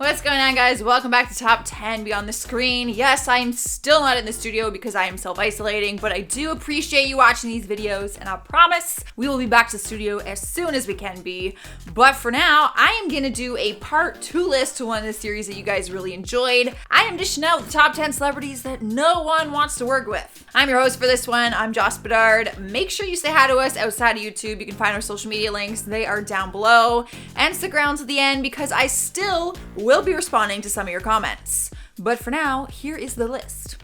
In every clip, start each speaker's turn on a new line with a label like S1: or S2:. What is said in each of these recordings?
S1: What's going on, guys? Welcome back to Top 10 Beyond the Screen. Yes, I am still not in the studio because I am self-isolating, but I do appreciate you watching these videos, and I promise we will be back to the studio as soon as we can be. But for now, I am gonna do a part 2 list to one of the series that you guys really enjoyed. I am dishing out the top 10 celebrities that no one wants to work with. I'm your host for this one. I'm Joss Bedard. Make sure you say hi to us outside of YouTube. You can find our social media links. They are down below. And stick around to the end because I still will be responding to some of your comments. But for now, here is the list.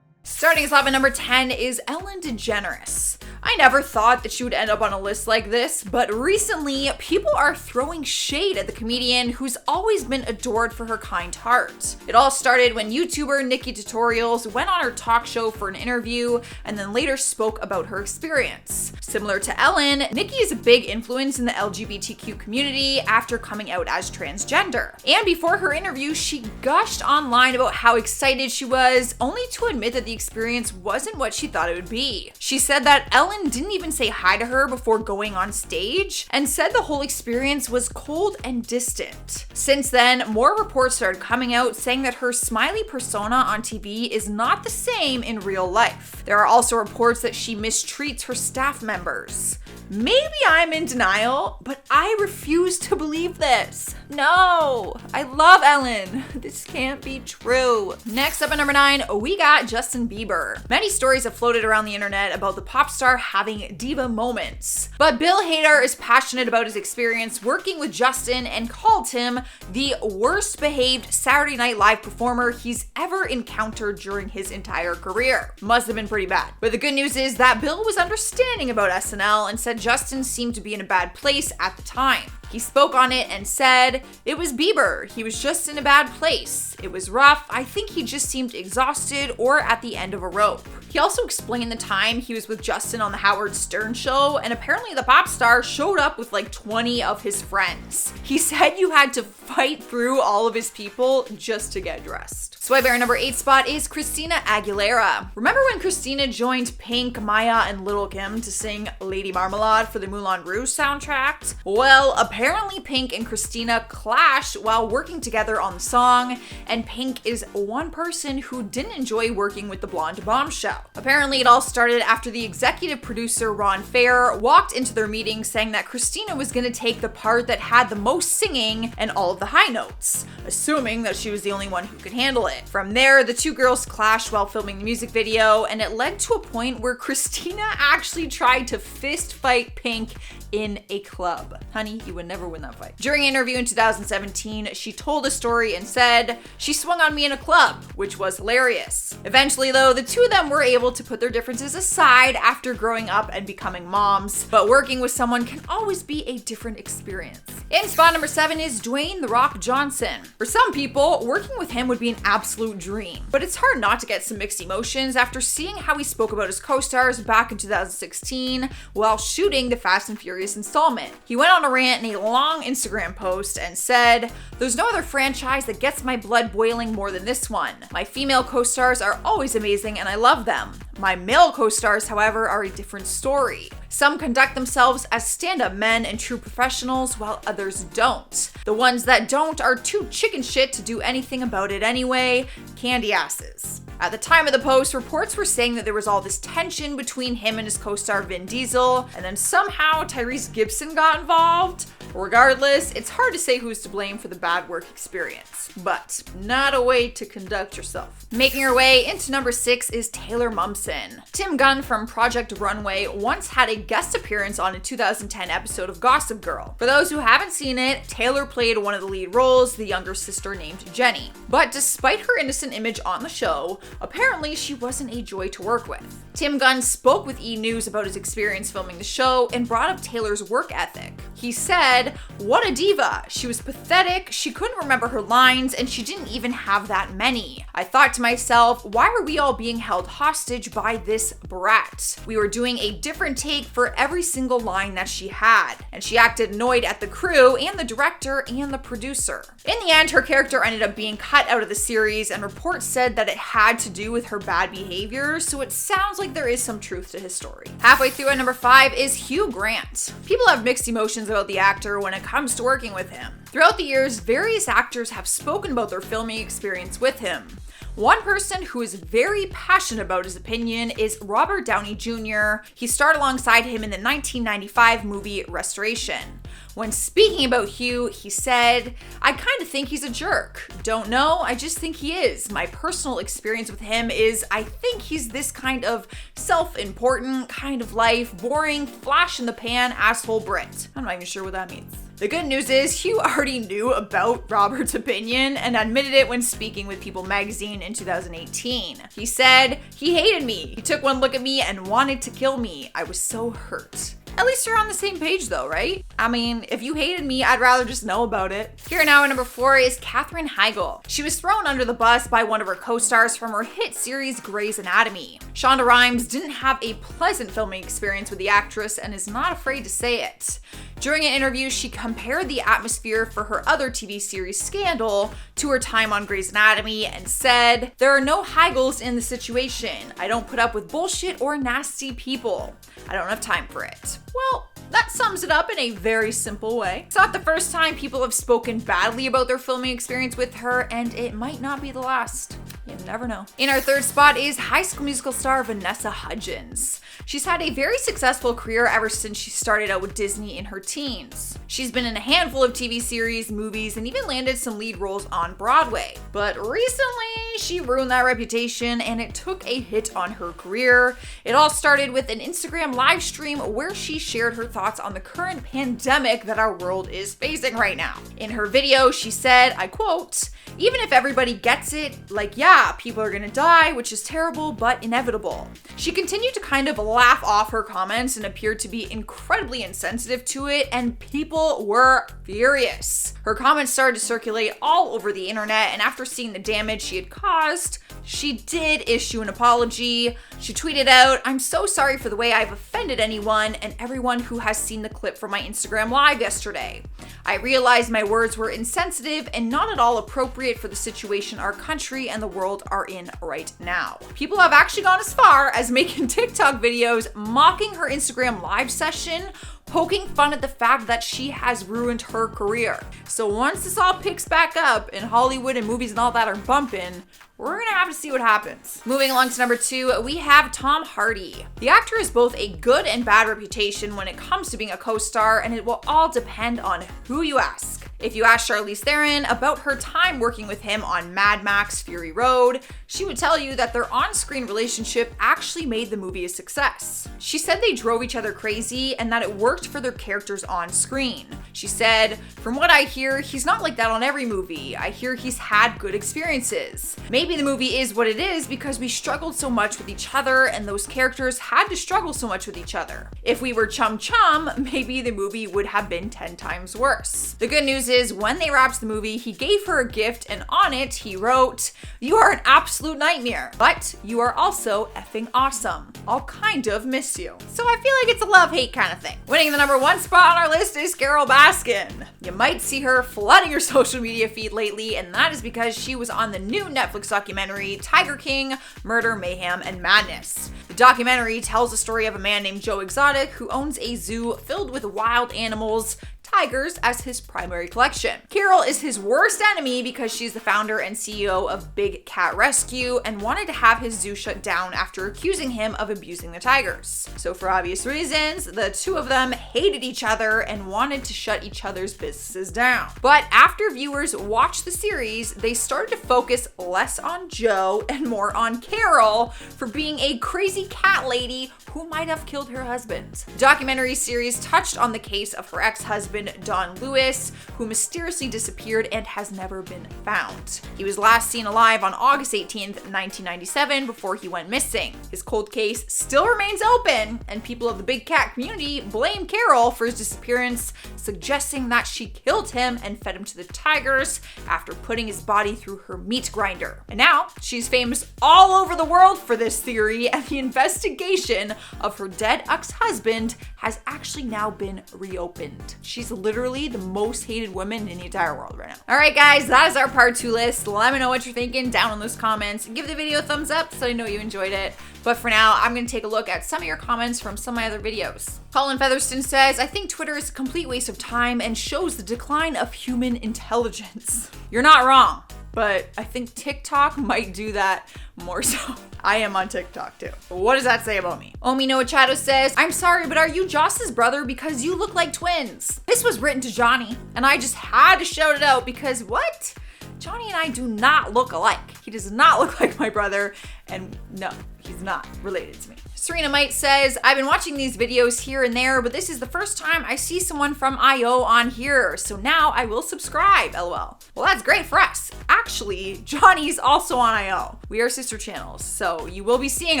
S1: Starting us off at number 10 is Ellen DeGeneres. I never thought that she would end up on a list like this, but recently people are throwing shade at the comedian who's always been adored for her kind heart. It all started when YouTuber Nikki Tutorials went on her talk show for an interview and then later spoke about her experience. Similar to Ellen, Nikki is a big influence in the LGBTQ community after coming out as transgender. And before her interview, she gushed online about how excited she was, only to admit that the experience wasn't what she thought it would be. She said that Ellen didn't even say hi to her before going on stage and said the whole experience was cold and distant. Since then, more reports started coming out saying that her smiley persona on TV is not the same in real life. There are also reports that she mistreats her staff members. Maybe I'm in denial, but I refuse to believe this. No, I love Ellen. This can't be true. Next up at number 9, we got Justin Bieber. Many stories have floated around the internet about the pop star having diva moments. But Bill Hader is passionate about his experience working with Justin and called him the worst behaved Saturday Night Live performer he's ever encountered during his entire career. Must have been pretty bad. But the good news is that Bill was understanding about SNL and said Justin seemed to be in a bad place at the time. He spoke on it and said, "It was Bieber. He was just in a bad place. It was rough. I think he just seemed exhausted or at the end of a rope." He also explained the time he was with Justin on the Howard Stern show, and apparently the pop star showed up with like 20 of his friends. He said you had to fight through all of his people just to get dressed. Swipe number 8 spot is Christina Aguilera. Remember when Christina joined Pink, Maya, and Lil' Kim to sing Lady Marmalade for the Moulin Rouge soundtrack? Well, apparently Pink and Christina clashed while working together on the song, and Pink is one person who didn't enjoy working with the blonde bombshell. Apparently it all started after the executive producer Ron Fair walked into their meeting saying that Christina was gonna take the part that had the most singing and all of the high notes, assuming that she was the only one who could handle it. From there, the two girls clashed while filming the music video, and it led to a point where Christina actually tried to fist fight Pink in a club. Honey, you would never win that fight. During an interview in 2017, she told a story and said, "She swung on me in a club," which was hilarious. Eventually though, the two of them were able to put their differences aside after growing up and becoming moms, but working with someone can always be a different experience. In spot number 7 is Dwayne The Rock Johnson. For some people, working with him would be an absolute dream, but it's hard not to get some mixed emotions after seeing how he spoke about his co-stars back in 2016 while shooting the Fast and Furious installment. He went on a rant in a long Instagram post and said, "There's no other franchise that gets my blood boiling more than this one. My female co-stars are always amazing and I love them. My male co-stars, however, are a different story. Some conduct themselves as stand-up men and true professionals while others don't. The ones that don't are too chicken shit to do anything about it anyway, candy asses." At the time of the post, reports were saying that there was all this tension between him and his co-star Vin Diesel, and then somehow Tyrese Gibson got involved. Regardless, it's hard to say who's to blame for the bad work experience, but not a way to conduct yourself. Making her way into number 6 is Taylor Momsen. Tim Gunn from Project Runway once had a guest appearance on a 2010 episode of Gossip Girl. For those who haven't seen it, Taylor played one of the lead roles, the younger sister named Jenny. But despite her innocent image on the show, apparently she wasn't a joy to work with. Tim Gunn spoke with E! News about his experience filming the show and brought up Taylor's work ethic. He said, "What a diva. She was pathetic, she couldn't remember her lines, and she didn't even have that many. I thought to myself, why are we all being held hostage by this brat? We were doing a different take for every single line that she had, and she acted annoyed at the crew and the director and the producer. In the end, her character ended up being cut out of the series, and reports said that it had to do with her bad behavior, so it sounds like there is some truth to his story. Halfway through at number 5 is Hugh Grant. People have mixed emotions about the actor when it comes to working with him. Throughout the years, various actors have spoken about their filming experience with him. One person who is very passionate about his opinion is Robert Downey Jr. He starred alongside him in the 1995 movie Restoration. When speaking about Hugh, he said, "I kind of think he's a jerk. Don't know, I just think he is. My personal experience with him is I think he's this kind of self-important, kind of life, boring, flash in the pan asshole Brit." I'm not even sure what that means. The good news is Hugh already knew about Robert's opinion and admitted it when speaking with People magazine in 2018. He said, "He hated me. He took one look at me and wanted to kill me. I was so hurt." At least you're on the same page though, right? I mean, if you hated me, I'd rather just know about it. Here now at number 4 is Katherine Heigl. She was thrown under the bus by one of her co-stars from her hit series Grey's Anatomy. Shonda Rhimes didn't have a pleasant filming experience with the actress and is not afraid to say it. During an interview, she compared the atmosphere for her other TV series Scandal to her time on Grey's Anatomy and said, "There are no Heigls in the situation. I don't put up with bullshit or nasty people. I don't have time for it." Well, that sums it up in a very simple way. It's not the first time people have spoken badly about their filming experience with her, and it might not be the last. You never know. In our third spot is High School Musical star Vanessa Hudgens. She's had a very successful career ever since she started out with Disney in her teens. She's been in a handful of TV series, movies, and even landed some lead roles on Broadway. But recently, she ruined that reputation and it took a hit on her career. It all started with an Instagram live stream where she shared her thoughts on the current pandemic that our world is facing right now. In her video, she said, I quote, "Even if everybody gets it, like, yeah, people are gonna die, which is terrible, but inevitable." She continued to kind of laugh off her comments and appeared to be incredibly insensitive to it, and people were furious. Her comments started to circulate all over the internet, and after seeing the damage she had caused, she did issue an apology. She tweeted out, "I'm so sorry for the way I've offended anyone and everyone who has seen the clip from my Instagram live yesterday. I realized my words were insensitive and not at all appropriate for the situation our country and the world are in right now." People have actually gone as far as making TikTok videos mocking her Instagram live session, poking fun at the fact that she has ruined her career. So once this all picks back up and Hollywood and movies and all that are bumping, we're gonna have to see what happens. Moving along to number 2, we have Tom Hardy. The actor has both a good and bad reputation when it comes to being a co-star, and it will all depend on who you ask. If you ask Charlize Theron about her time working with him on Mad Max Fury Road, she would tell you that their on-screen relationship actually made the movie a success. She said they drove each other crazy and that it worked for their characters on screen. She said, "From what I hear, he's not like that on every movie. I hear he's had good experiences. Maybe the movie is what it is because we struggled so much with each other and those characters had to struggle so much with each other. If we were chum-chum, maybe the movie would have been 10 times worse." The good news is when they wrapped the movie, he gave her a gift and on it he wrote, "You are an absolute nightmare, but you are also effing awesome. I'll kind of miss you." So I feel like it's a love-hate kind of thing. Winning the number 1 spot on our list is Carole Baskin. You might see her flooding your social media feed lately, and that is because she was on the new Netflix documentary Tiger King: Murder, Mayhem, and Madness. The documentary tells the story of a man named Joe Exotic who owns a zoo filled with wild animals, tigers, as his primary collection. Carole is his worst enemy because she's the founder and CEO of Big Cat Rescue and wanted to have his zoo shut down after accusing him of abusing the tigers. So for obvious reasons, the two of them hated each other and wanted to shut each other's businesses down. But after viewers watched the series, they started to focus less on Joe and more on Carole for being a crazy cat lady who might have killed her husband. The documentary series touched on the case of her ex-husband husband, Don Lewis, who mysteriously disappeared and has never been found. He was last seen alive on August 18th, 1997 before he went missing. His cold case still remains open, and people of the big cat community blame Carole for his disappearance, suggesting that she killed him and fed him to the tigers after putting his body through her meat grinder. And now she's famous all over the world for this theory, and the investigation of her dead ex-husband has actually now been reopened. She's literally the most hated woman in the entire world right now. All right, guys, that is our part 2 list. Let me know what you're thinking down in those comments. Give the video a thumbs up so I know you enjoyed it. But for now, I'm gonna take a look at some of your comments from some of my other videos. Colin Featherston says, I think Twitter is a complete waste of time and shows the decline of human intelligence. You're not wrong, but I think TikTok might do that more so. I am on TikTok too. What does that say about me? Omi Noah Chato says, I'm sorry, but are you Joss's brother because you look like twins? This was written to Johnny, and I just had to shout it out because what? Johnny and I do not look alike. He does not look like my brother, and no, he's not related to me. Serena Might says, I've been watching these videos here and there, but this is the first time I see someone from IO on here, so now I will subscribe, lol. Well, that's great for us. Actually, Johnny's also on IO. We are sister channels, so you will be seeing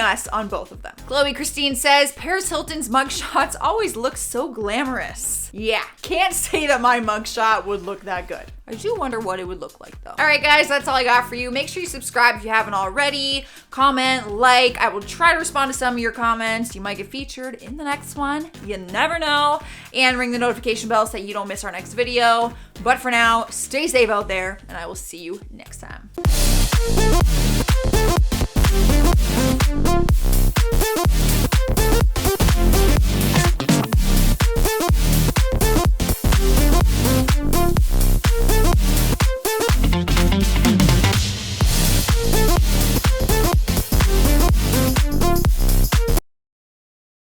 S1: us on both of them. Chloe Christine says, Paris Hilton's mugshots always look so glamorous. Yeah, can't say that my mugshot would look that good. I do wonder what it would look like though. All right, guys, that's all I got for you. Make sure you subscribe if you haven't already. Comment, like. I will try to respond to some of your comments. You might get featured in the next one. You never know. And ring the notification bell so that you don't miss our next video. But for now, stay safe out there, and I will see you next time.